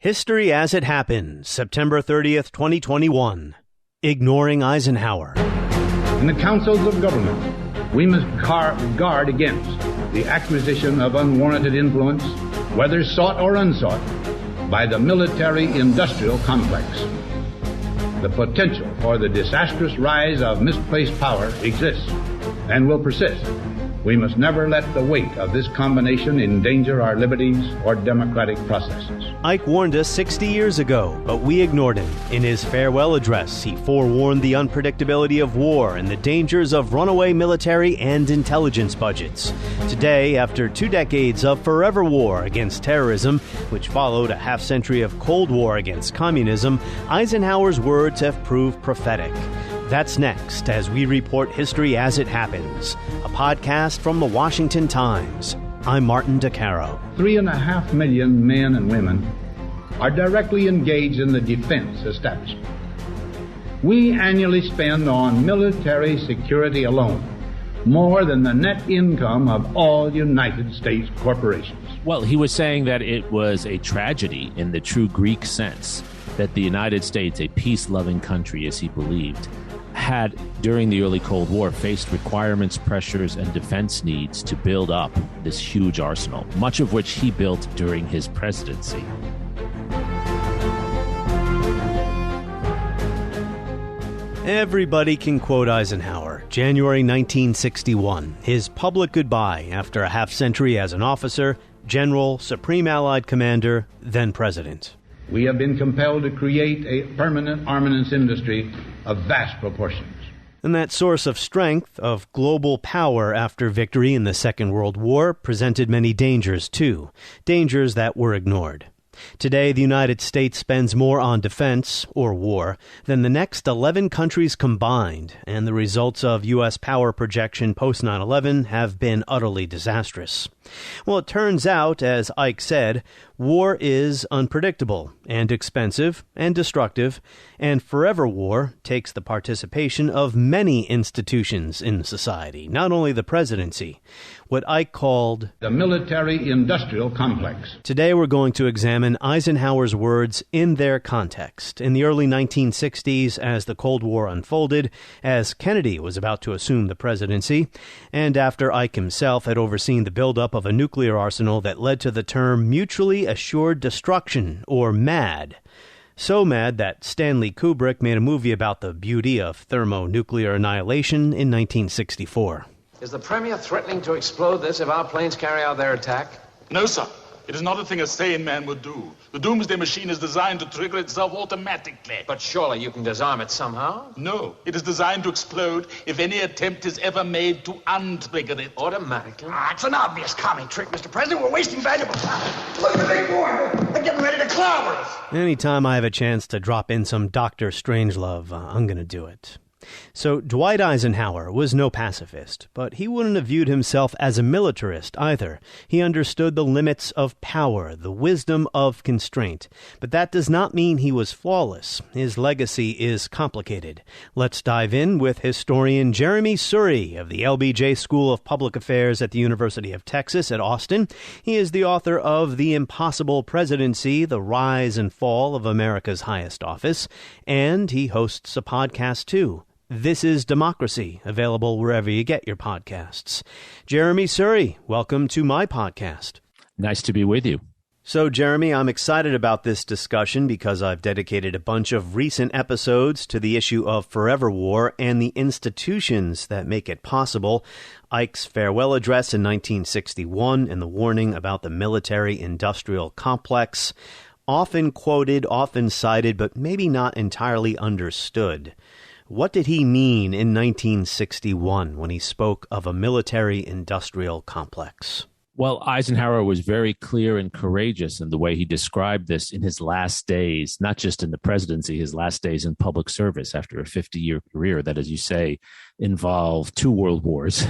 History as it happened, September 30th, 2021. Ignoring Eisenhower. In the councils of government, we must guard against the acquisition of unwarranted influence, whether sought or unsought, by the military-industrial complex. The potential for the disastrous rise of misplaced power exists and will persist. We must never let the weight of this combination endanger our liberties or democratic processes. Ike warned us 60 years ago, but we ignored him. In his farewell address, he forewarned the unpredictability of war and the dangers of runaway military and intelligence budgets. Today, after 2 decades of forever war against terrorism, which followed a half-century of Cold War against communism, Eisenhower's words have proved prophetic. That's next as we report history as it happens, a podcast from the Washington Times. I'm Martin DeCaro. 3.5 million men and women are directly engaged in the defense establishment. We annually spend on military security alone more than the net income of all United States corporations. Well, he was saying that it was a tragedy in the true Greek sense that the United States, a peace-loving country as he believed, had, during the early Cold War, faced requirements, pressures, and defense needs to build up this huge arsenal, much of which he built during his presidency. Everybody can quote Eisenhower, January 1961, his public goodbye after a half-century as an officer, general, Supreme Allied Commander, then President. We have been compelled to create a permanent armaments industry of vast proportions. And that source of strength, of global power after victory in the Second World War, presented many dangers too, dangers that were ignored. Today, the United States spends more on defense, or war, than the next 11 countries combined, and the results of U.S. power projection post 9/11 have been utterly disastrous. Well, it turns out, as Ike said, war is unpredictable and expensive and destructive, and forever war takes the participation of many institutions in society, not only the presidency, what Ike called the military-industrial complex. Today we're going to examine Eisenhower's words in their context. In the early 1960s, as the Cold War unfolded, as Kennedy was about to assume the presidency, and after Ike himself had overseen the buildup of a nuclear arsenal that led to the term mutually assured destruction, or MAD. So mad that Stanley Kubrick made a movie about the beauty of thermonuclear annihilation in 1964. Is the Premier threatening to explode this if our planes carry out their attack? No, sir. It is not a thing a sane man would do. The doomsday machine is designed to trigger itself automatically. But surely you can disarm it somehow? No. It is designed to explode if any attempt is ever made to untrigger it. Automatically? It's an obvious commie trick, Mr. President. We're wasting valuable time. Look at the big boy. They're getting ready to clobber us. Anytime I have a chance to drop in some Dr. Strangelove, I'm going to do it. So Dwight Eisenhower was no pacifist, but he wouldn't have viewed himself as a militarist either. He understood the limits of power, the wisdom of constraint. But that does not mean he was flawless. His legacy is complicated. Let's dive in with historian Jeremi Suri of the LBJ School of Public Affairs at the University of Texas at Austin. He is the author of The Impossible Presidency, The Rise and Fall of America's Highest Office, and he hosts a podcast too. This is Democracy, available wherever you get your podcasts. Jeremi Suri, welcome to my podcast. Nice to be with you. So, Jeremi, I'm excited about this discussion because I've dedicated a bunch of recent episodes to the issue of forever war and the institutions that make it possible. Ike's farewell address in 1961 and the warning about the military-industrial complex. Often quoted, often cited, but maybe not entirely understood. What did he mean in 1961 when he spoke of a military-industrial complex? Well, Eisenhower was very clear and courageous in the way he described this in his last days, not just in the presidency, his last days in public service after a 50-year career that, as you say, involved 2 world wars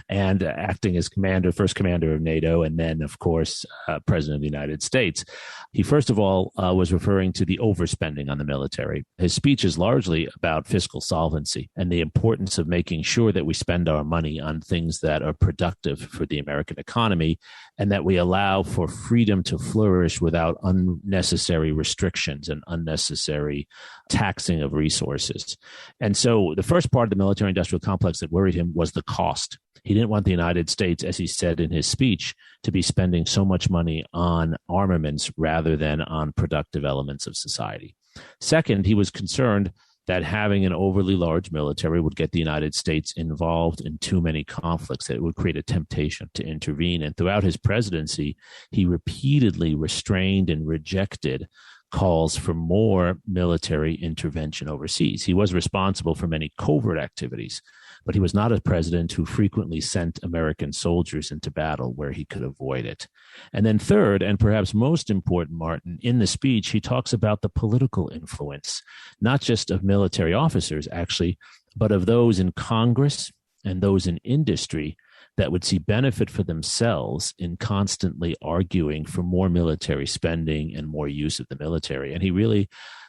and acting as first commander of NATO, and then, of course, president of the United States. He, first of all, was referring to the overspending on the military. His speech is largely about fiscal solvency and the importance of making sure that we spend our money on things that are productive for the American economy economy, and that we allow for freedom to flourish without unnecessary restrictions and unnecessary taxing of resources. And so the first part of the military-industrial complex that worried him was the cost. He didn't want the United States, as he said in his speech, to be spending so much money on armaments rather than on productive elements of society. Second, he was concerned that having an overly large military would get the United States involved in too many conflicts, that it would create a temptation to intervene. And throughout his presidency, he repeatedly restrained and rejected calls for more military intervention overseas. He was responsible for many covert activities, but he was not a president who frequently sent American soldiers into battle where he could avoid it. And then third, and perhaps most important, Martin, in the speech, he talks about the political influence, not just of military officers, actually, but of those in Congress and those in industry that would see benefit for themselves in constantly arguing for more military spending and more use of the military. And he really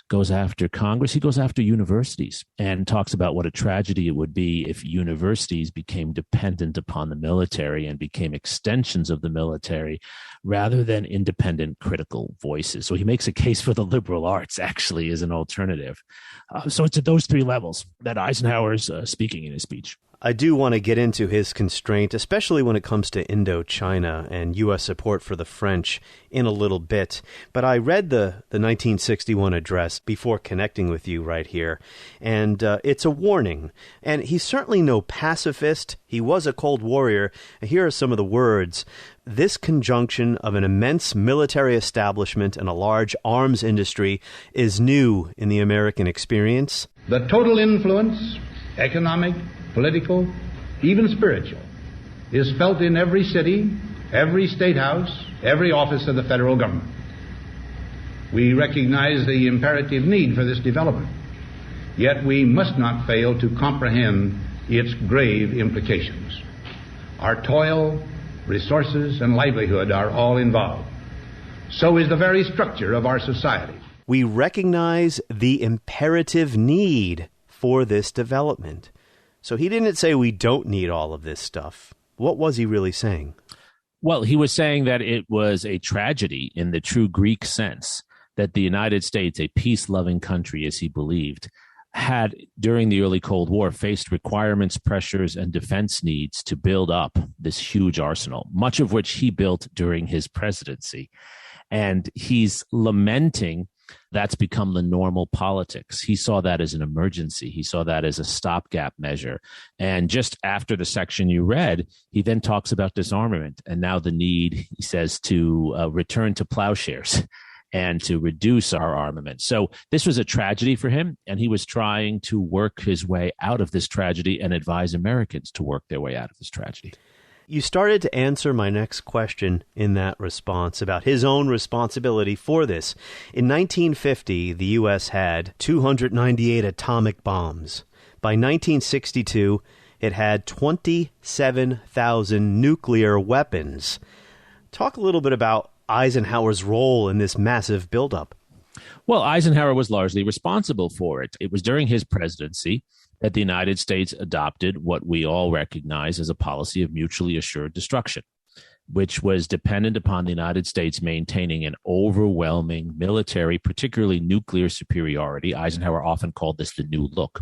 goes after Congress. He goes after universities and talks about what a tragedy it would be if universities became dependent upon the military and became extensions of the military rather than independent critical voices. So he makes a case for the liberal arts, actually, as an alternative. So it's at those three levels that Eisenhower's speaking in his speech. I do want to get into his constraint, especially when it comes to Indochina and U.S. support for the French in a little bit. But I read the 1961 address before connecting with you right here, and it's a warning. And he's certainly no pacifist. He was a Cold Warrior. Here are some of the words. This conjunction of an immense military establishment and a large arms industry is new in the American experience. The total influence, economic, political, even spiritual, is felt in every city, every state house, every office of the federal government. We recognize the imperative need for this development, yet we must not fail to comprehend its grave implications. Our toil, resources, and livelihood are all involved. So is the very structure of our society. We recognize the imperative need for this development. So he didn't say we don't need all of this stuff. What was he really saying? Well, he was saying that it was a tragedy in the true Greek sense that the United States, a peace-loving country as he believed, had during the early Cold War faced requirements, pressures, and defense needs to build up this huge arsenal, much of which he built during his presidency. And he's lamenting that's become the normal politics. He saw that as an emergency. He saw that as a stopgap measure. And just after the section you read, he then talks about disarmament and now the need, he says, to return to plowshares and to reduce our armament. So this was a tragedy for him, and he was trying to work his way out of this tragedy and advise Americans to work their way out of this tragedy. You started to answer my next question in that response about his own responsibility for this. In 1950, the U.S. had 298 atomic bombs. By 1962, it had 27,000 nuclear weapons. Talk a little bit about Eisenhower's role in this massive buildup. Well, Eisenhower was largely responsible for it. It was during his presidency that the United States adopted what we all recognize as a policy of mutually assured destruction, which was dependent upon the United States maintaining an overwhelming military, particularly nuclear superiority. Eisenhower often called this the new look,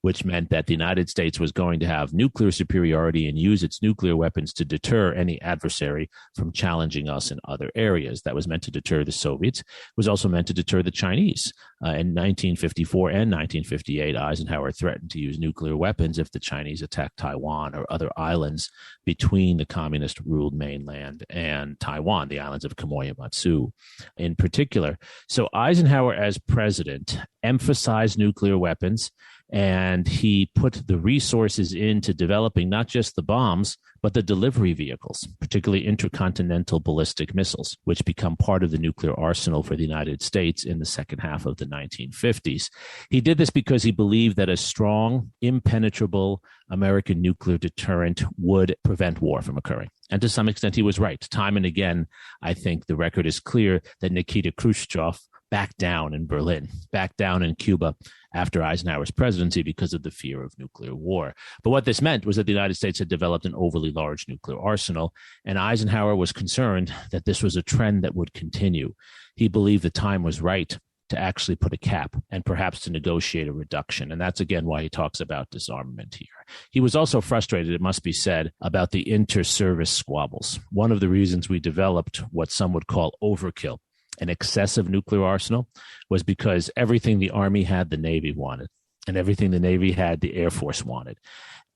which meant that the United States was going to have nuclear superiority and use its nuclear weapons to deter any adversary from challenging us in other areas. That was meant to deter the Soviets. It was also meant to deter the Chinese. In 1954 and 1958, Eisenhower threatened to use nuclear weapons if the Chinese attacked Taiwan or other islands between the communist-ruled mainland and Taiwan, the islands of Quemoy and Matsu in particular. So Eisenhower, as president, emphasized nuclear weapons, and he put the resources into developing not just the bombs, but the delivery vehicles, particularly intercontinental ballistic missiles, which become part of the nuclear arsenal for the United States in the second half of the 1950s. He did this because he believed that a strong, impenetrable American nuclear deterrent would prevent war from occurring. And to some extent, he was right. Time and again, I think the record is clear that Nikita Khrushchev backed down in Berlin, backed down in Cuba, after Eisenhower's presidency because of the fear of nuclear war. But what this meant was that the United States had developed an overly large nuclear arsenal, and Eisenhower was concerned that this was a trend that would continue. He believed the time was right to actually put a cap and perhaps to negotiate a reduction. And that's, again, why he talks about disarmament here. He was also frustrated, it must be said, about the inter-service squabbles. One of the reasons we developed what some would call overkill, an excessive nuclear arsenal, was because everything the Army had, the Navy wanted, and everything the Navy had, the Air Force wanted.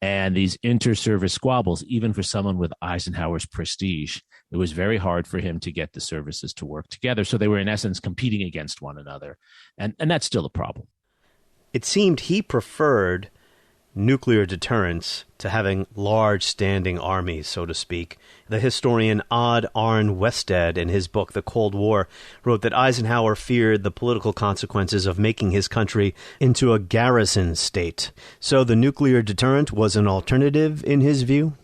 And these inter-service squabbles, even for someone with Eisenhower's prestige, it was very hard for him to get the services to work together. So they were, in essence, competing against one another. And that's still a problem. It seemed he preferred nuclear deterrence to having large standing armies, so to speak. The historian Odd Arne Wested, in his book The Cold War, wrote that Eisenhower feared the political consequences of making his country into a garrison state. So the nuclear deterrent was an alternative in his view?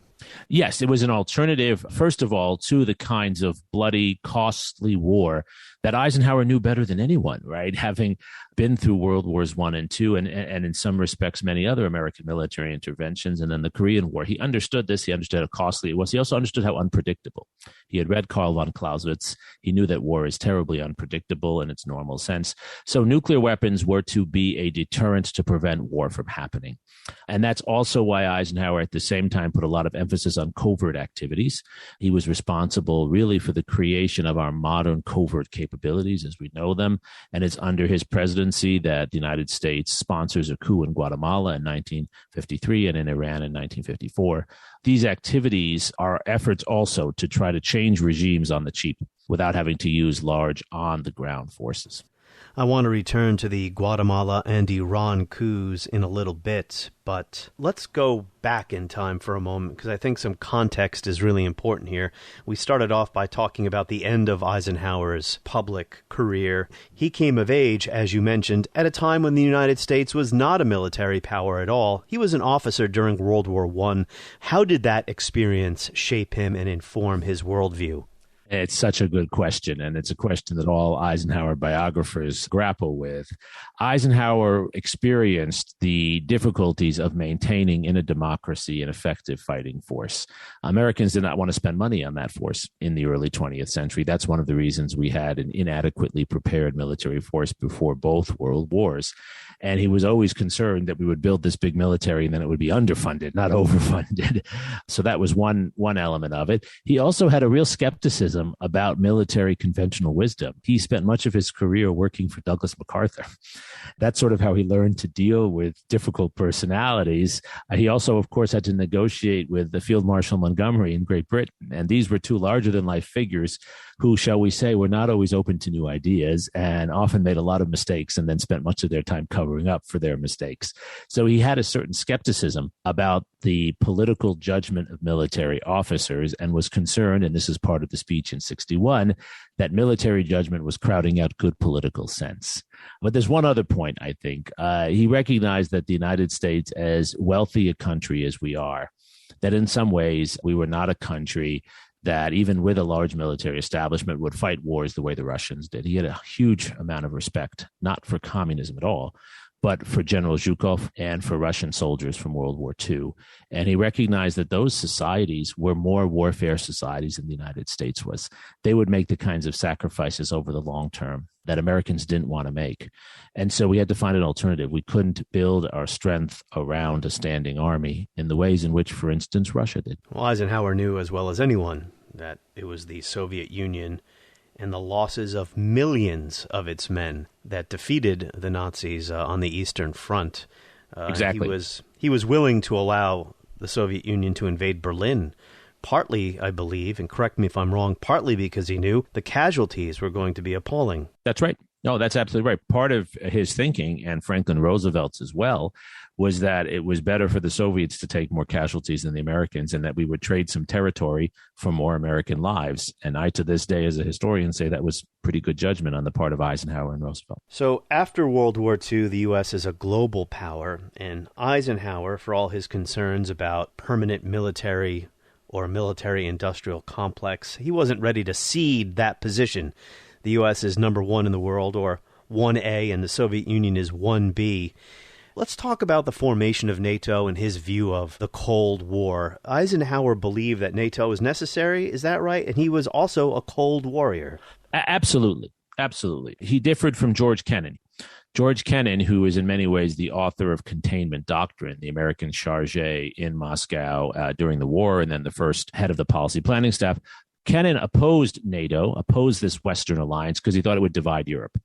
Yes, it was an alternative, first of all, to the kinds of bloody, costly war that Eisenhower knew better than anyone, right? Having been through World Wars I and II, and in some respects, many other American military interventions, and then the Korean War. He understood this. He understood how costly it was. He also understood how unpredictable. He had read Karl von Clausewitz. He knew that war is terribly unpredictable in its normal sense. So nuclear weapons were to be a deterrent to prevent war from happening. And that's also why Eisenhower, at the same time, put a lot of emphasis on covert activities. He was responsible, really, for the creation of our modern covert capabilities as we know them. And it's under his presidency that the United States sponsors a coup in Guatemala in 1953 and in Iran in 1954. These activities are efforts also to try to change regimes on the cheap without having to use large on-the-ground forces. I want to return to the Guatemala and Iran coups in a little bit, but let's go back in time for a moment because I think some context is really important here. We started off by talking about the end of Eisenhower's public career. He came of age, as you mentioned, at a time when the United States was not a military power at all. He was an officer during World War I. How did that experience shape him and inform his worldview? It's such a good question, and it's a question that all Eisenhower biographers grapple with. Eisenhower experienced the difficulties of maintaining in a democracy an effective fighting force. Americans did not want to spend money on that force in the early 20th century. That's one of the reasons we had an inadequately prepared military force before both world wars. And he was always concerned that we would build this big military and then it would be underfunded, not overfunded. So that was one element of it. He also had a real skepticism about military conventional wisdom. He spent much of his career working for Douglas MacArthur. That's sort of how he learned to deal with difficult personalities. He also, of course, had to negotiate with the Field Marshal Montgomery in Great Britain. And these were two larger-than-life figures who, shall we say, were not always open to new ideas and often made a lot of mistakes and then spent much of their time covering up for their mistakes. So he had a certain skepticism about the political judgment of military officers and was concerned, and this is part of the speech in 1961, that military judgment was crowding out good political sense. But there's one other point, I think. He recognized that the United States, as wealthy a country as we are, that in some ways we were not a country that even with a large military establishment would fight wars the way the Russians did. He had a huge amount of respect, not for communism at all, but for General Zhukov and for Russian soldiers from World War II. And he recognized that those societies were more warfare societies than the United States was. They would make the kinds of sacrifices over the long term that Americans didn't want to make. And so we had to find an alternative. We couldn't build our strength around a standing army in the ways in which, for instance, Russia did. Well, Eisenhower knew as well as anyone that it was the Soviet Union and the losses of millions of its men that defeated the Nazis on the Eastern Front. Exactly. He was willing to allow the Soviet Union to invade Berlin, partly, I believe, and correct me if I'm wrong, partly because he knew the casualties were going to be appalling. That's right. No, that's absolutely right. Part of his thinking, and Franklin Roosevelt's as well, was that it was better for the Soviets to take more casualties than the Americans and that we would trade some territory for more American lives. And I, to this day, as a historian, say that was pretty good judgment on the part of Eisenhower and Roosevelt. So after World War II, the U.S. is a global power, and Eisenhower, for all his concerns about permanent military or military-industrial complex, he wasn't ready to cede that position. The U.S. is number one in the world, or 1A and the Soviet Union is 1B. Let's talk about the formation of NATO and his view of the Cold War. Eisenhower believed that NATO was necessary, is that right? And he was also a Cold Warrior. Absolutely. Absolutely. He differed from George Kennan. George Kennan, who is in many ways the author of Containment Doctrine, the American charge in Moscow during the war, and then the first head of the policy planning staff, Kennan opposed NATO, opposed this Western alliance because he thought it would divide Europe.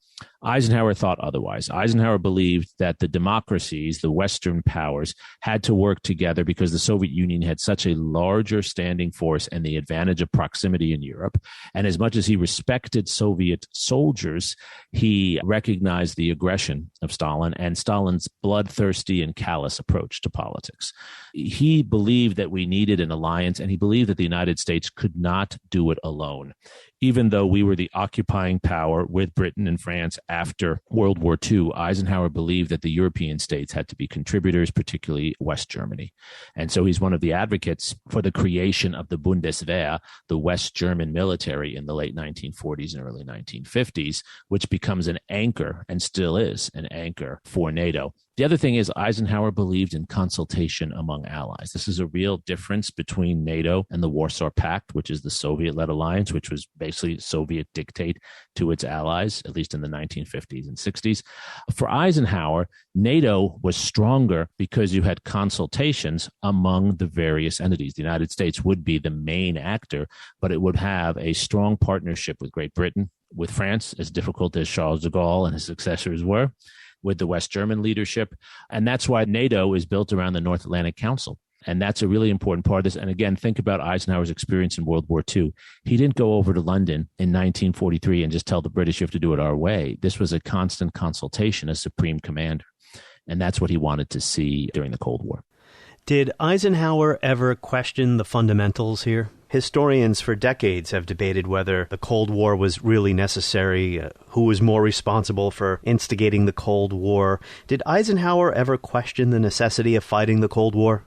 Eisenhower thought otherwise. Eisenhower believed that the democracies, the Western powers, had to work together because the Soviet Union had such a larger standing force and the advantage of proximity in Europe. And as much as he respected Soviet soldiers, he recognized the aggression of Stalin and Stalin's bloodthirsty and callous approach to politics. He believed that we needed an alliance, and he believed that the United States could not do it alone. Even though we were the occupying power with Britain and France after World War II, Eisenhower believed that the European states had to be contributors, particularly West Germany. And so he's one of the advocates for the creation of the Bundeswehr, the West German military, in the late 1940s and early 1950s, which becomes an anchor, and still is an anchor, for NATO. The other thing is Eisenhower believed in consultation among allies. This is a real difference between NATO and the Warsaw Pact, which is the Soviet-led alliance, which was basically Soviet dictate to its allies, at least in the 1950s and 60s. For Eisenhower, NATO was stronger because you had consultations among the various entities. The United States would be the main actor, but it would have a strong partnership with Great Britain, with France, as difficult as Charles de Gaulle and his successors were, with the West German leadership. And that's why NATO is built around the North Atlantic Council. And that's a really important part of this. And again, think about Eisenhower's experience in World War II. He didn't go over to London in 1943 and just tell the British, you have to do it our way. This was a constant consultation as supreme commander. And that's what he wanted to see during the Cold War. Did Eisenhower ever question the fundamentals here? Historians for decades have debated whether the Cold War was really necessary, who was more responsible for instigating the Cold War. Did Eisenhower ever question the necessity of fighting the Cold War?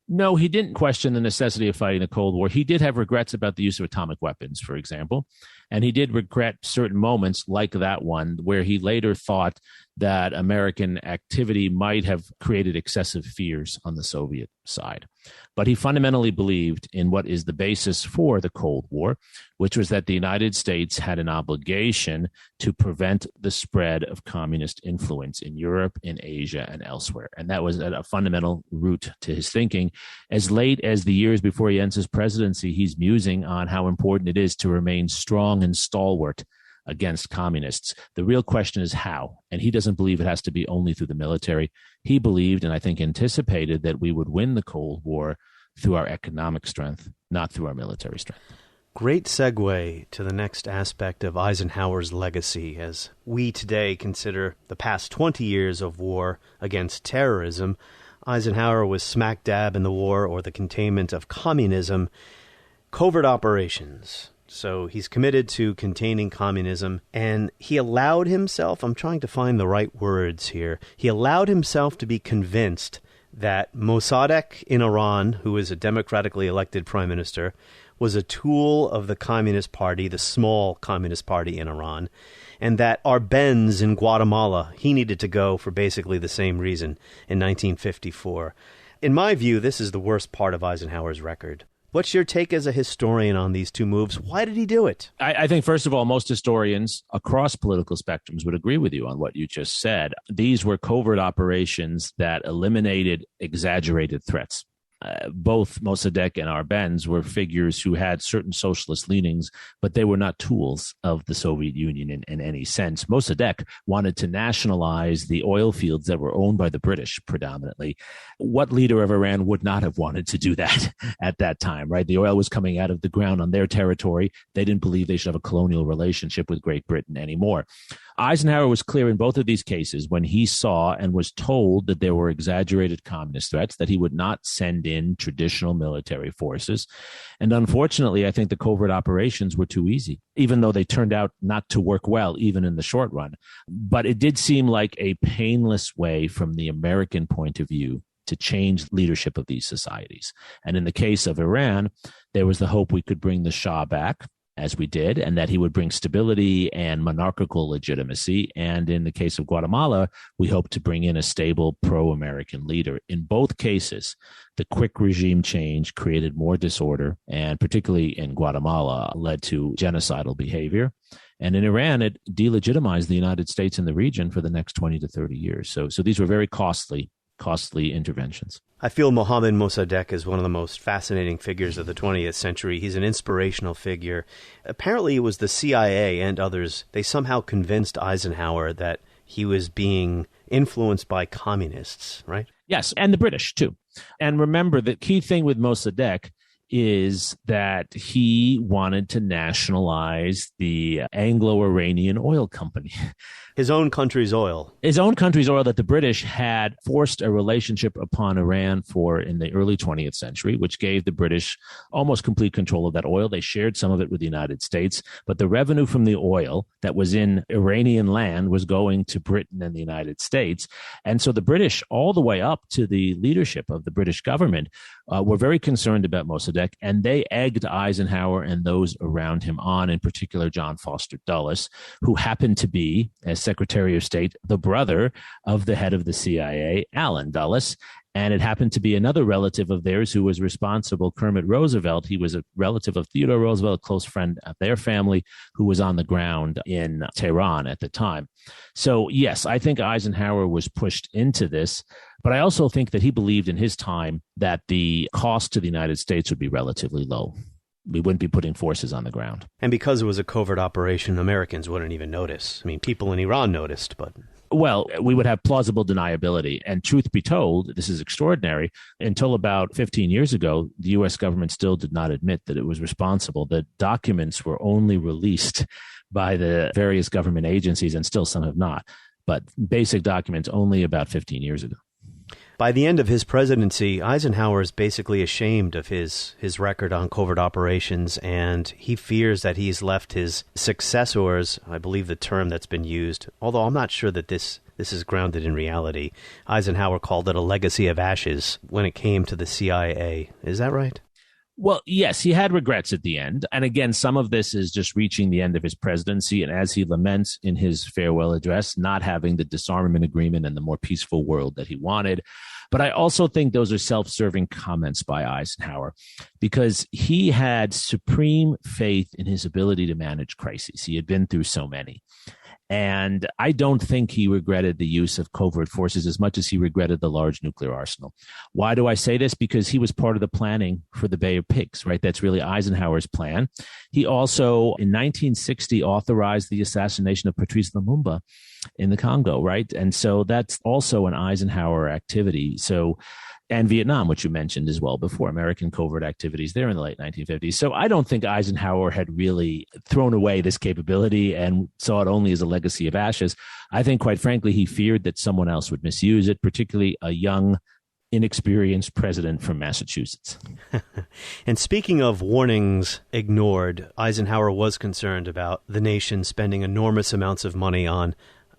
No, he didn't question the necessity of fighting the Cold War. He did have regrets about the use of atomic weapons, for example. And he did regret certain moments like that one where he later thought that American activity might have created excessive fears on the Soviet side. But he fundamentally believed in what is the basis for the Cold War, which was that the United States had an obligation to prevent the spread of communist influence in Europe, in Asia, and elsewhere. And that was a fundamental root to his thinking. As late as the years before he ends his presidency, he's musing on how important it is to remain strong and stalwart against communists. The real question is how, and he doesn't believe it has to be only through the military. He believed, and I think anticipated, that we would win the Cold War through our economic strength, not through our military strength. Great segue to the next aspect of Eisenhower's legacy as we today consider the past 20 years of war against terrorism. Eisenhower was smack dab in the war or the containment of communism. Covert operations. So he's committed to containing communism, and he allowed himself, I'm trying to find the right words here, he allowed himself to be convinced that Mossadegh in Iran, who is a democratically elected prime minister, was a tool of the Communist Party, the small Communist Party in Iran, and that Arbenz in Guatemala, he needed to go for basically the same reason in 1954. In my view, this is the worst part of Eisenhower's record. What's your take as a historian on these two moves? Why did he do it? I think, first of all, most historians across political spectrums would agree with you on what you just said. These were covert operations that eliminated exaggerated threats. Both Mossadegh and Arbenz were figures who had certain socialist leanings, but they were not tools of the Soviet Union in any sense. Mossadegh wanted to nationalize the oil fields that were owned by the British predominantly. What leader of Iran would not have wanted to do that at that time, right? The oil was coming out of the ground on their territory. They didn't believe they should have a colonial relationship with Great Britain anymore. Eisenhower was clear in both of these cases when he saw and was told that there were exaggerated communist threats, that he would not send in traditional military forces. And unfortunately, I think the covert operations were too easy, even though they turned out not to work well, even in the short run. But it did seem like a painless way from the American point of view to change leadership of these societies. And in the case of Iran, there was the hope we could bring the Shah back. as we did, and that he would bring stability and monarchical legitimacy. And in the case of Guatemala, we hope to bring in a stable pro-American leader. In both cases, the quick regime change created more disorder, and particularly in Guatemala, led to genocidal behavior. And in Iran, it delegitimized the United States in the region for the next 20 to 30 years. So these were very costly interventions. I feel Mohammad Mossadegh is one of the most fascinating figures of the 20th century. He's an inspirational figure. Apparently, it was the CIA and others. They somehow convinced Eisenhower that he was being influenced by communists, right? Yes, and the British, too. And remember, the key thing with Mossadegh is that he wanted to nationalize the Anglo-Iranian oil company. His own country's oil. His own country's oil that the British had forced a relationship upon Iran for in the early 20th century, which gave the British almost complete control of that oil. They shared some of it with the United States, but the revenue from the oil that was in Iranian land was going to Britain and the United States. And so the British, all the way up to the leadership of the British government, were very concerned about Mossadegh, and they egged Eisenhower and those around him on, in particular John Foster Dulles, who happened to be, as Secretary of State, the brother of the head of the CIA, Allen Dulles. And it happened to be another relative of theirs who was responsible, Kermit Roosevelt. He was a relative of Theodore Roosevelt, a close friend of their family, who was on the ground in Tehran at the time. So, yes, I think Eisenhower was pushed into this. But I also think that he believed in his time that the cost to the United States would be relatively low. We wouldn't be putting forces on the ground. And because it was a covert operation, Americans wouldn't even notice. I mean, people in Iran noticed, but... Well, we would have plausible deniability. And truth be told, this is extraordinary. Until about 15 years ago, the U.S. government still did not admit that it was responsible. The documents were only released by the various government agencies, and still some have not. But basic documents only about 15 years ago. By the end of his presidency, Eisenhower is basically ashamed of his record on covert operations, and he fears that he's left his successors, I believe the term that's been used, although I'm not sure that this is grounded in reality. Eisenhower called it a legacy of ashes when it came to the CIA. Is that right? Well, yes, he had regrets at the end. And again, some of this is just reaching the end of his presidency. And as he laments in his farewell address, not having the disarmament agreement and the more peaceful world that he wanted. But I also think those are self-serving comments by Eisenhower, because he had supreme faith in his ability to manage crises. He had been through so many. And I don't think he regretted the use of covert forces as much as he regretted the large nuclear arsenal. Why do I say this? Because he was part of the planning for the Bay of Pigs, right? That's really Eisenhower's plan. He also, in 1960, authorized the assassination of Patrice Lumumba in the Congo, right? And so that's also an Eisenhower activity. So, and Vietnam, which you mentioned as well before, American covert activities there in the late 1950s. So I don't think Eisenhower had really thrown away this capability and saw it only as a legacy of ashes. I think, quite frankly, he feared that someone else would misuse it, particularly a young, inexperienced president from Massachusetts. And speaking of warnings ignored, Eisenhower was concerned about the nation spending enormous amounts of money on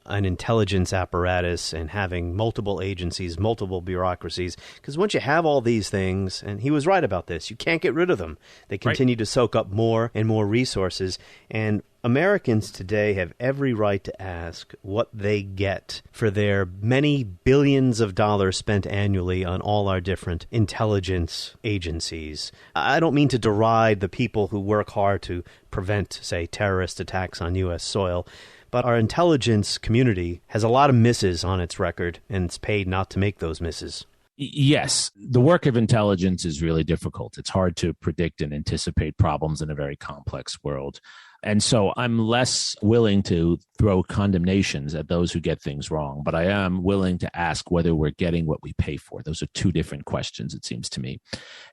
an intelligence apparatus and having multiple agencies, multiple bureaucracies. Because once you have all these things, and he was right about this, you can't get rid of them. They continue to soak up more and more resources. And Americans today have every right to ask what they get for their many billions of dollars spent annually on all our different intelligence agencies. I don't mean to deride the people who work hard to prevent, say, terrorist attacks on U.S. soil, but our intelligence community has a lot of misses on its record, and it's paid not to make those misses. Yes, the work of intelligence is really difficult. It's hard to predict and anticipate problems in a very complex world. And so I'm less willing to throw condemnations at those who get things wrong, but I am willing to ask whether we're getting what we pay for. Those are two different questions, it seems to me.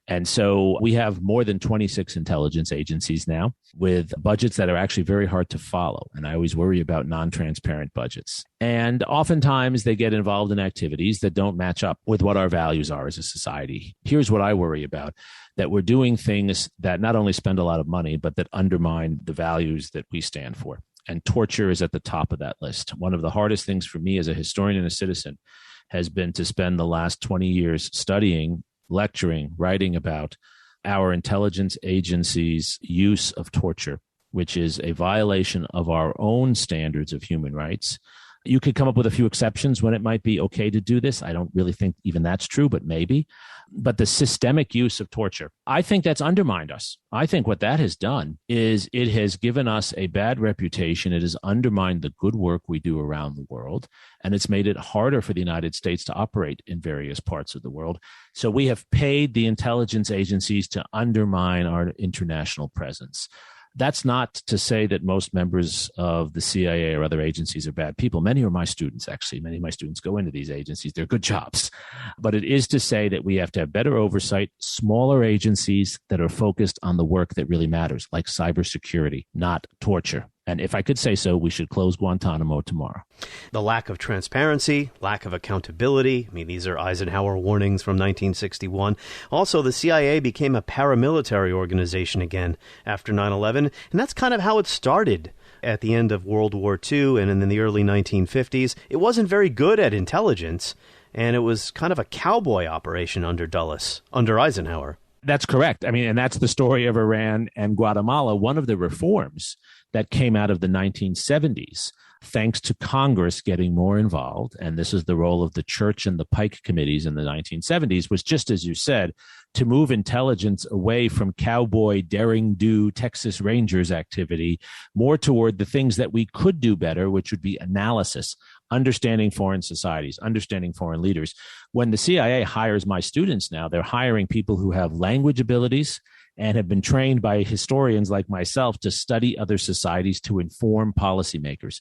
And so we have more than 26 intelligence agencies now with budgets that are actually very hard to follow. And I always worry about non-transparent budgets. And oftentimes they get involved in activities that don't match up with what our values are as a society. Here's what I worry about, that we're doing things that not only spend a lot of money, but that undermine the values that we stand for. And torture is at the top of that list. One of the hardest things for me as a historian and a citizen has been to spend the last 20 years studying, lecturing, writing about our intelligence agencies' use of torture which is a violation of our own standards of human rights. You could come up with a few exceptions when it might be okay to do this. I don't really think even that's true, but maybe. But the systemic use of torture, I think that's undermined us. I think what that has done is it has given us a bad reputation. It has undermined the good work we do around the world, and it's made it harder for the United States to operate in various parts of the world. So we have paid the intelligence agencies to undermine our international presence. That's not to say that most members of the CIA or other agencies are bad people. Many are my students, actually. Many of my students go into these agencies. They're good jobs. But it is to say that we have to have better oversight, smaller agencies that are focused on the work that really matters, like cybersecurity, not torture. And if I could say so, we should close Guantanamo tomorrow. The lack of transparency, lack of accountability. I mean, these are Eisenhower warnings from 1961. Also, the CIA became a paramilitary organization again after 9/11. And that's kind of how it started at the end of World War II and in the early 1950s. It wasn't very good at intelligence, and it was kind of a cowboy operation under Dulles, under Eisenhower. That's correct. I mean, and that's the story of Iran and Guatemala. One of the reforms that came out of the 1970s, thanks to Congress getting more involved, and this is the role of the Church and the Pike committees in the 1970s, was just as you said, to move intelligence away from cowboy, daring-do Texas Rangers activity, more toward the things that we could do better, which would be analysis, understanding foreign societies, understanding foreign leaders. When the CIA hires my students now, they're hiring people who have language abilities and have been trained by historians like myself to study other societies to inform policymakers.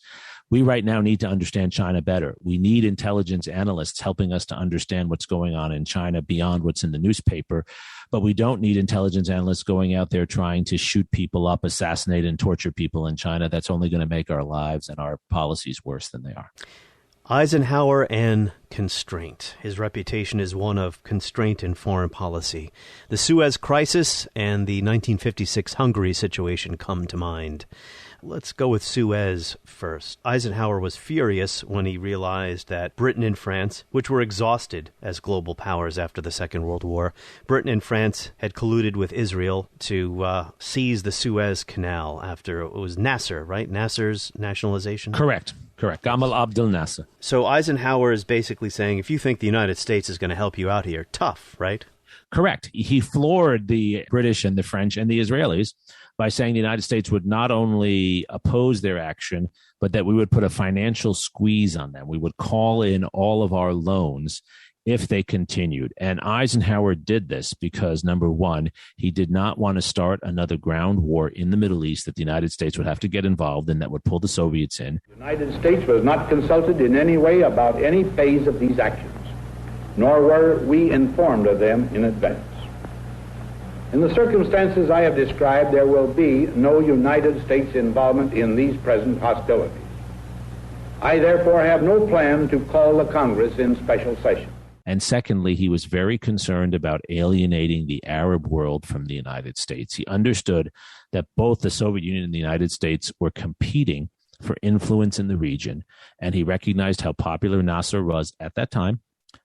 We right now need to understand China better. We need intelligence analysts helping us to understand what's going on in China beyond what's in the newspaper. But we don't need intelligence analysts going out there trying to shoot people up, assassinate, and torture people in China. That's only going to make our lives and our policies worse than they are. Eisenhower and constraint. His reputation is one of constraint in foreign policy. The Suez Crisis and the 1956 Hungary situation come to mind. Let's go with Suez first. Eisenhower was furious when he realized that Britain and France, which were exhausted as global powers after the Second World War, Britain and France had colluded with Israel to seize the Suez Canal after it was Nasser, right? Nasser's nationalization? Correct. Gamal Abdel Nasser. So Eisenhower is basically saying, if you think the United States is going to help you out here, tough, right? Correct. He floored the British and the French and the Israelis by saying the United States would not only oppose their action, but that we would put a financial squeeze on them. We would call in all of our loans if they continued. And Eisenhower did this because, number one, he did not want to start another ground war in the Middle East that the United States would have to get involved in, that would pull the Soviets in. The United States was not consulted in any way about any phase of these actions, nor were we informed of them in advance. In the circumstances I have described, there will be no United States involvement in these present hostilities. I therefore have no plan to call the Congress in special session. And secondly, he was very concerned about alienating the Arab world from the United States. He understood that both the Soviet Union and the United States were competing for influence in the region, and he recognized how popular Nasser was at that time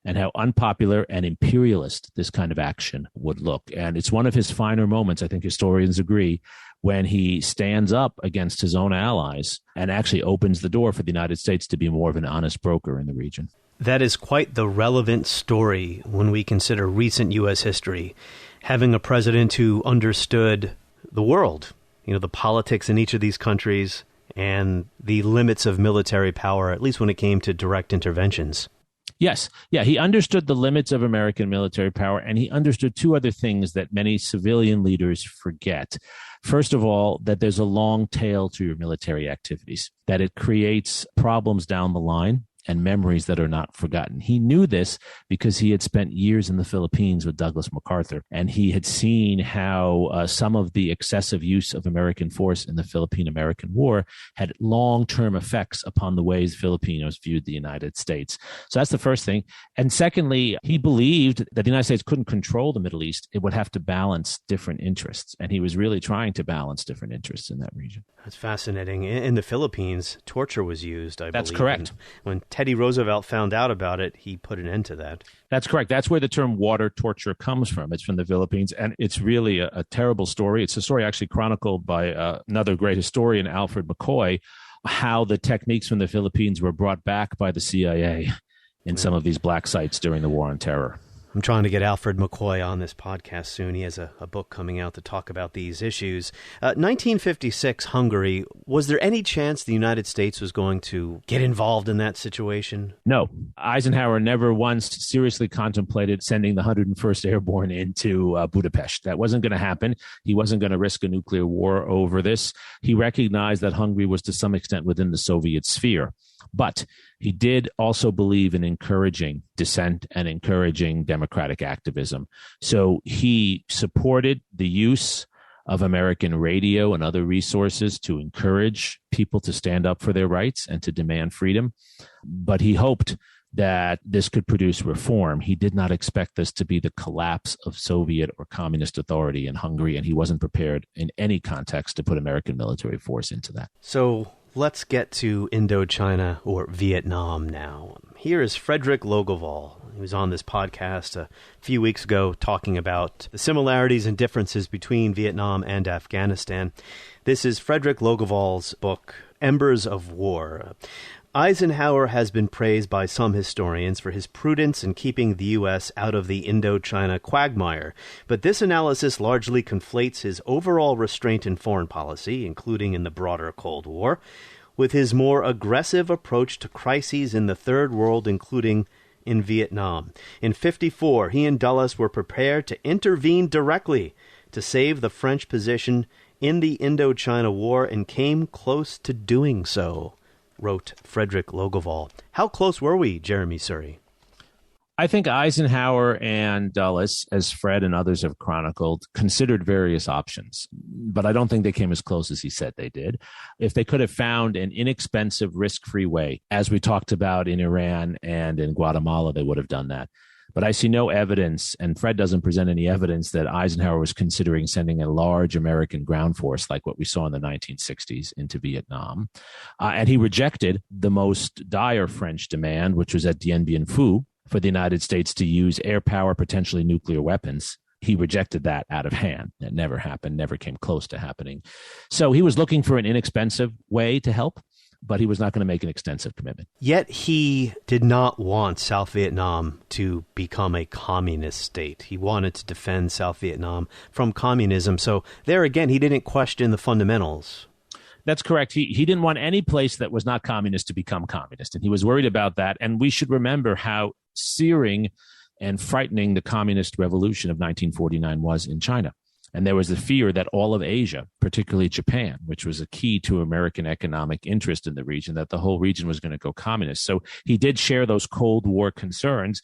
and how unpopular and imperialist this kind of action would look. And it's one of his finer moments, I think historians agree, when he stands up against his own allies and actually opens the door for the United States to be more of an honest broker in the region. That is quite the relevant story when we consider recent U.S. history. Having a president who understood the world, the politics in each of these countries and the limits of military power, at least when it came to direct interventions. Yes. Yeah, he understood the limits of American military power, and he understood two other things that many civilian leaders forget. First of all, that there's a long tail to your military activities, that it creates problems down the line and memories that are not forgotten. He knew this because he had spent years in the Philippines with Douglas MacArthur, and he had seen how some of the excessive use of American force in the Philippine-American War had long-term effects upon the ways Filipinos viewed the United States. So that's the first thing. And secondly, he believed that the United States couldn't control the Middle East. It would have to balance different interests, and he was really trying to balance different interests in that region. That's fascinating. In the Philippines, torture was used, I believe. That's correct. When Teddy Roosevelt found out about it, he put an end to that. That's correct. That's where the term water torture comes from. It's from the Philippines, and it's really a terrible story. It's a story actually chronicled by another great historian, Alfred McCoy, how the techniques from the Philippines were brought back by the CIA in some of these black sites during the War on Terror. I'm trying to get Alfred McCoy on this podcast soon. He has a book coming out to talk about these issues. 1956, Hungary. Was there any chance the United States was going to get involved in that situation? No. Eisenhower never once seriously contemplated sending the 101st Airborne into Budapest. That wasn't going to happen. He wasn't going to risk a nuclear war over this. He recognized that Hungary was to some extent within the Soviet sphere. But he did also believe in encouraging dissent and encouraging democratic activism. So he supported the use of American radio and other resources to encourage people to stand up for their rights and to demand freedom. But he hoped that this could produce reform. He did not expect this to be the collapse of Soviet or communist authority in Hungary, and he wasn't prepared in any context to put American military force into that. So let's get to Indochina or Vietnam now. Here is Frederick Logoval. He was on this podcast a few weeks ago talking about the similarities and differences between Vietnam and Afghanistan. This is Frederick Logoval's book, Embers of War. Eisenhower has been praised by some historians for his prudence in keeping the U.S. out of the Indochina quagmire, but this analysis largely conflates his overall restraint in foreign policy, including in the broader Cold War, with his more aggressive approach to crises in the Third World, including in Vietnam. In 1954, he and Dulles were prepared to intervene directly to save the French position in the Indochina War and came close to doing so, wrote Frederick Logoval. How close were we, Jeremi Suri? I think Eisenhower and Dulles, as Fred and others have chronicled, considered various options, but I don't think they came as close as he said they did. If they could have found an inexpensive, risk-free way, as we talked about in Iran and in Guatemala, they would have done that. But I see no evidence, and Fred doesn't present any evidence, that Eisenhower was considering sending a large American ground force like what we saw in the 1960s into Vietnam. And he rejected the most dire French demand, which was at Dien Bien Phu, for the United States to use air power, potentially nuclear weapons. He rejected that out of hand. That never happened, never came close to happening. So he was looking for an inexpensive way to help, but he was not going to make an extensive commitment. Yet he did not want South Vietnam to become a communist state. He wanted to defend South Vietnam from communism. So there again, he didn't question the fundamentals. That's correct. He didn't want any place that was not communist to become communist, and he was worried about that. And we should remember how searing and frightening the communist revolution of 1949 was in China. And there was the fear that all of Asia, particularly Japan, which was a key to American economic interest in the region, that the whole region was going to go communist. So he did share those Cold War concerns.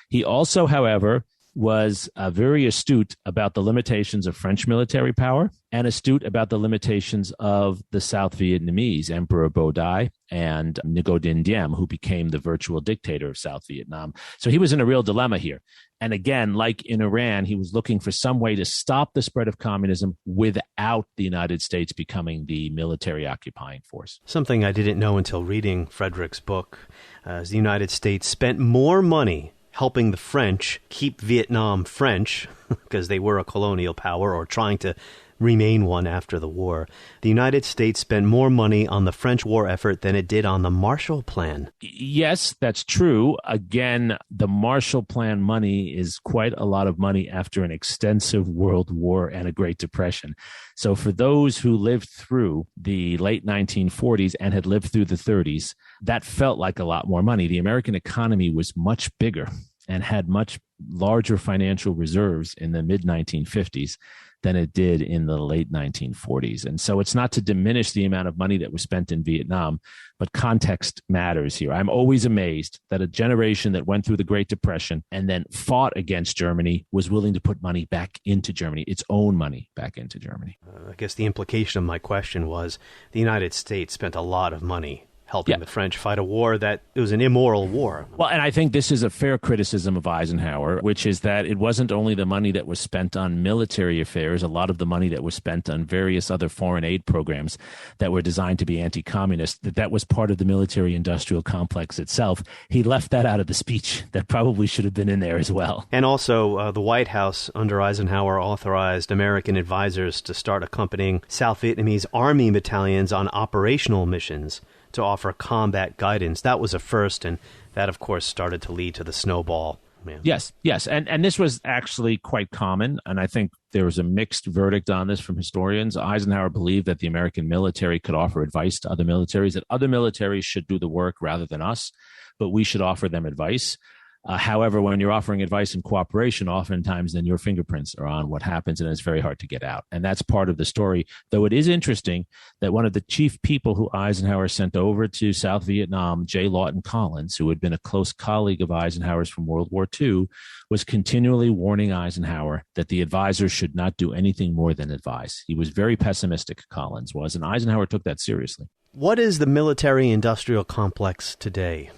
He also, however, was very astute about the limitations of French military power and astute about the limitations of the South Vietnamese, Emperor Bo Dai and Ngo Dinh Diem, who became the virtual dictator of South Vietnam. So he was in a real dilemma here. And again, like in Iran, he was looking for some way to stop the spread of communism without the United States becoming the military occupying force. Something I didn't know until reading Frederick's book, the United States spent more money helping the French keep Vietnam French, because they were a colonial power or trying to remain one after the war. The United States spent more money on the French war effort than it did on the Marshall Plan. Yes, that's true. Again, the Marshall Plan money is quite a lot of money after an extensive world war and a Great Depression. So for those who lived through the late 1940s and had lived through the 30s, that felt like a lot more money. The American economy was much bigger and had much larger financial reserves in the mid-1950s than it did in the late 1940s. And so it's not to diminish the amount of money that was spent in Vietnam, but context matters here. I'm always amazed that a generation that went through the Great Depression and then fought against Germany was willing to put money back into Germany, its own money back into Germany. I guess the implication of my question was the United States spent a lot of money helping the French fight a war that it was an immoral war. Well, and I think this is a fair criticism of Eisenhower, which is that it wasn't only the money that was spent on military affairs, a lot of the money that was spent on various other foreign aid programs that were designed to be anti-communist, that was part of the military-industrial complex itself. He left that out of the speech. That probably should have been in there as well. And also, the White House under Eisenhower authorized American advisors to start accompanying South Vietnamese army battalions on operational missions to offer combat guidance. That was a first, and that, of course, started to lead to the snowball. Man. Yes. And this was actually quite common, and I think there was a mixed verdict on this from historians. Eisenhower believed that the American military could offer advice to other militaries, that other militaries should do the work rather than us, but we should offer them advice. However, when you're offering advice and cooperation, oftentimes then your fingerprints are on what happens, and it's very hard to get out. And that's part of the story, though it is interesting that one of the chief people who Eisenhower sent over to South Vietnam, J. Lawton Collins, who had been a close colleague of Eisenhower's from World War II, was continually warning Eisenhower that the advisors should not do anything more than advise. He was very pessimistic, Collins was, and Eisenhower took that seriously. What is the military-industrial complex today?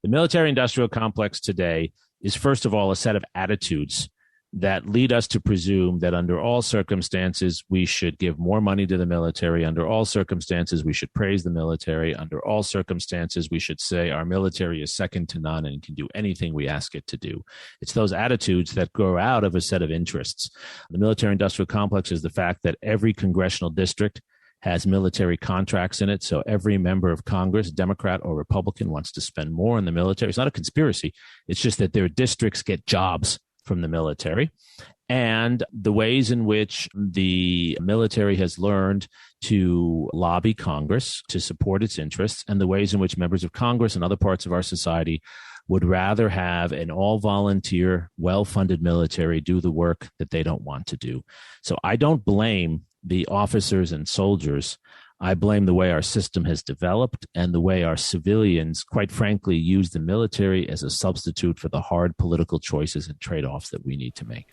The military-industrial complex today is, first of all, a set of attitudes that lead us to presume that under all circumstances, we should give more money to the military. Under all circumstances, we should praise the military. Under all circumstances, we should say our military is second to none and can do anything we ask it to do. It's those attitudes that grow out of a set of interests. The military-industrial complex is the fact that every congressional district has military contracts in it. So every member of Congress, Democrat or Republican, wants to spend more on the military. It's not a conspiracy. It's just that their districts get jobs from the military. And the ways in which the military has learned to lobby Congress to support its interests, and the ways in which members of Congress and other parts of our society would rather have an all-volunteer, well-funded military do the work that they don't want to do. So I don't blame the officers and soldiers. I blame the way our system has developed and the way our civilians, quite frankly, use the military as a substitute for the hard political choices and trade-offs that we need to make.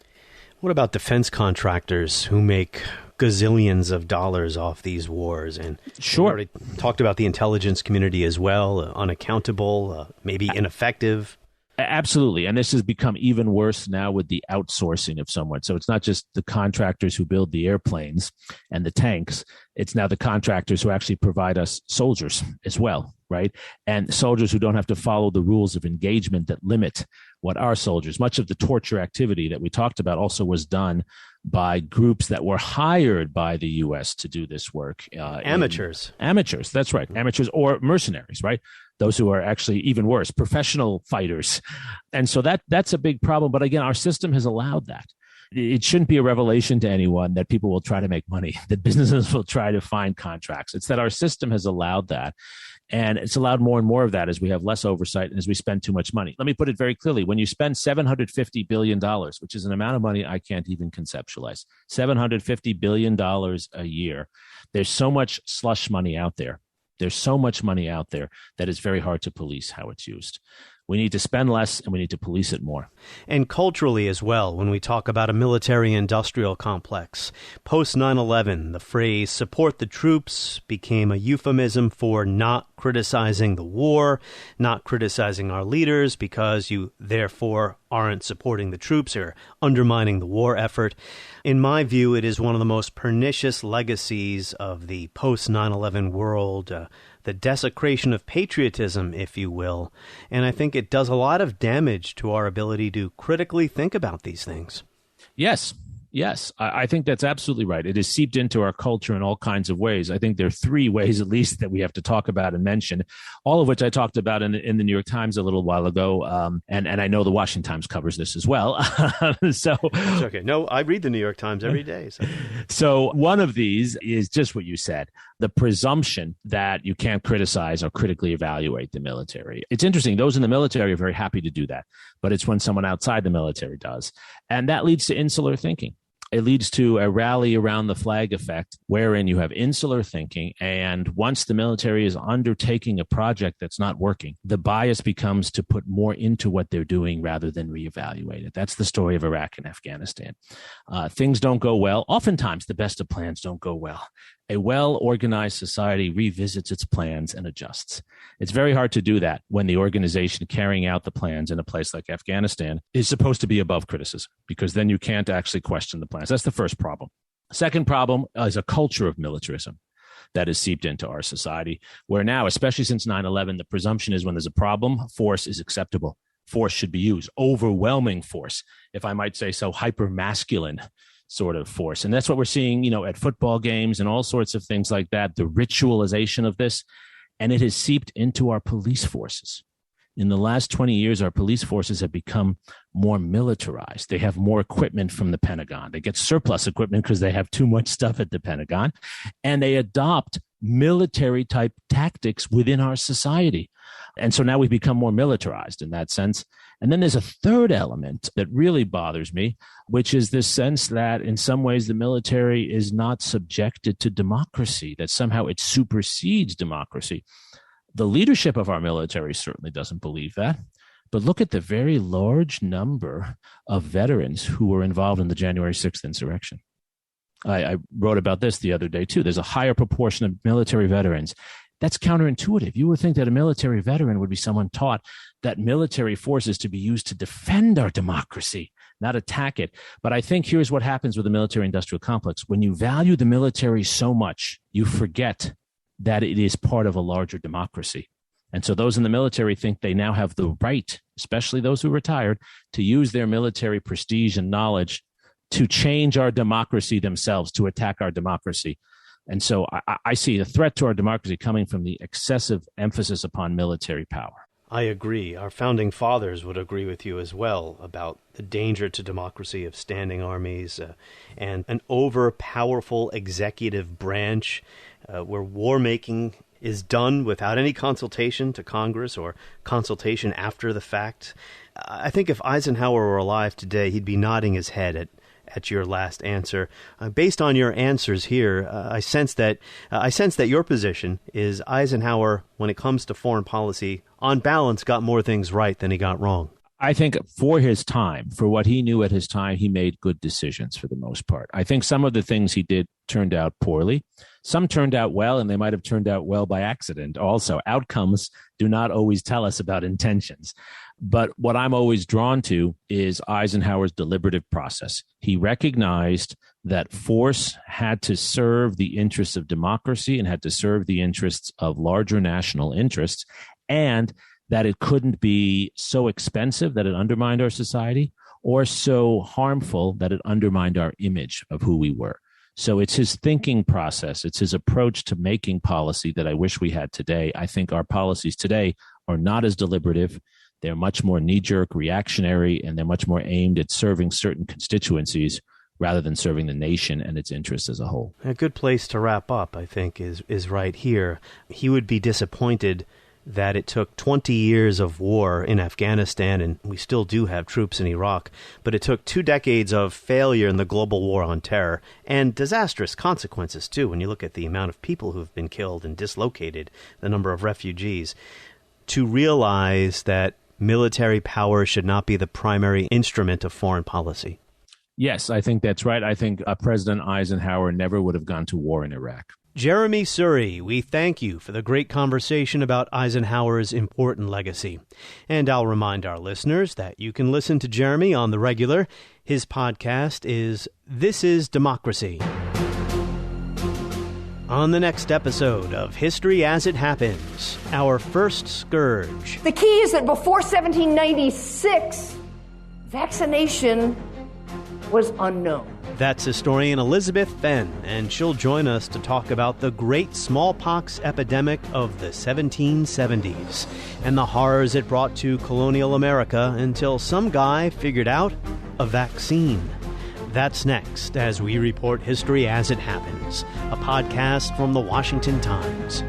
What about defense contractors who make gazillions of dollars off these wars? And sure, we already talked about the intelligence community as well, unaccountable, maybe ineffective. Absolutely. And this has become even worse now with the outsourcing of someone. So it's not just the contractors who build the airplanes and the tanks. It's now the contractors who actually provide us soldiers as well, right? And soldiers who don't have to follow the rules of engagement that limit what our soldiers. Much of the torture activity that we talked about also was done by groups that were hired by the U.S. to do this work. Amateurs. Amateurs, that's right. Amateurs or mercenaries, right? Those who are actually even worse, professional fighters. And so that's a big problem. But again, our system has allowed that. It shouldn't be a revelation to anyone that people will try to make money, that businesses will try to find contracts. It's that our system has allowed that. And it's allowed more and more of that as we have less oversight and as we spend too much money. Let me put it very clearly. When you spend $750 billion, which is an amount of money I can't even conceptualize, $750 billion a year, there's so much slush money out there. There's so much money out there that it's very hard to police how it's used. We need to spend less and we need to police it more. And culturally as well, when we talk about a military-industrial complex, post 9/11, the phrase support the troops became a euphemism for not criticizing the war, not criticizing our leaders because you therefore aren't supporting the troops or undermining the war effort. In my view, it is one of the most pernicious legacies of the post 9/11 world, the desecration of patriotism, if you will. And I think it does a lot of damage to our ability to critically think about these things. Yes. I think that's absolutely right. It has seeped into our culture in all kinds of ways. I think there are three ways, at least, that we have to talk about and mention, all of which I talked about in the New York Times a little while ago. And I know the Washington Times covers this as well. So it's okay. No, I read the New York Times every day. So one of these is just what you said, the presumption that you can't criticize or critically evaluate the military. It's interesting. Those in the military are very happy to do that, but it's when someone outside the military does. And that leads to insular thinking. It leads to a rally around the flag effect, wherein you have insular thinking. And once the military is undertaking a project that's not working, the bias becomes to put more into what they're doing rather than reevaluate it. That's the story of Iraq and Afghanistan. Things don't go well. Oftentimes, the best of plans don't go well. A well-organized society revisits its plans and adjusts. It's very hard to do that when the organization carrying out the plans in a place like Afghanistan is supposed to be above criticism, because then you can't actually question the plans. That's the first problem. Second problem is a culture of militarism that is seeped into our society, where now, especially since 9/11, the presumption is when there's a problem, force is acceptable. Force should be used. Overwhelming force, if I might say so, hyper-masculine sort of force. And that's what we're seeing, at football games and all sorts of things like that, the ritualization of this. And it has seeped into our police forces. In the last 20 years, our police forces have become more militarized. They have more equipment from the Pentagon. They get surplus equipment because they have too much stuff at the Pentagon. And they adopt military type tactics within our society. And so now we've become more militarized in that sense. And then there's a third element that really bothers me, which is this sense that in some ways the military is not subjected to democracy, that somehow it supersedes democracy. The leadership of our military certainly doesn't believe that. But look at the very large number of veterans who were involved in the January 6th insurrection. I wrote about this the other day, too. There's a higher proportion of military veterans. That's counterintuitive. You would think that a military veteran would be someone taught that military force is to be used to defend our democracy, not attack it. But I think here's what happens with the military-industrial complex. When you value the military so much, you forget that it is part of a larger democracy. And so those in the military think they now have the right, especially those who are retired, to use their military prestige and knowledge to change our democracy themselves, to attack our democracy. And so I see the threat to our democracy coming from the excessive emphasis upon military power. I agree. Our founding fathers would agree with you as well about the danger to democracy of standing armies and an over-powerful executive branch where war-making is done without any consultation to Congress or consultation after the fact. I think if Eisenhower were alive today, he'd be nodding his head at your last answer. Based on your answers here, I sense that your position is Eisenhower, when it comes to foreign policy, on balance, got more things right than he got wrong. I think for his time, for what he knew at his time, he made good decisions for the most part. I think some of the things he did turned out poorly. Some turned out well, and they might have turned out well by accident. Also, outcomes do not always tell us about intentions. But what I'm always drawn to is Eisenhower's deliberative process. He recognized that force had to serve the interests of democracy and had to serve the interests of larger national interests, and that it couldn't be so expensive that it undermined our society or so harmful that it undermined our image of who we were. So it's his thinking process. It's his approach to making policy that I wish we had today. I think our policies today are not as deliberative. They're much more knee-jerk, reactionary, and they're much more aimed at serving certain constituencies rather than serving the nation and its interests as a whole. A good place to wrap up, I think, is right here. He would be disappointed that it took 20 years of war in Afghanistan, and we still do have troops in Iraq, but it took 2 decades of failure in the global war on terror, and disastrous consequences, too, when you look at the amount of people who've been killed and dislocated, the number of refugees, to realize that military power should not be the primary instrument of foreign policy. Yes, I think that's right. I think President Eisenhower never would have gone to war in Iraq. Jeremi Suri, we thank you for the great conversation about Eisenhower's important legacy. And I'll remind our listeners that you can listen to Jeremi on the regular. His podcast is This is Democracy. On the next episode of History as It Happens, our first scourge. The key is that before 1796, vaccination was unknown. That's historian Elizabeth Fenn, and she'll join us to talk about the great smallpox epidemic of the 1770s and the horrors it brought to colonial America until some guy figured out a vaccine. That's next as we report History as It Happens, a podcast from the Washington Times.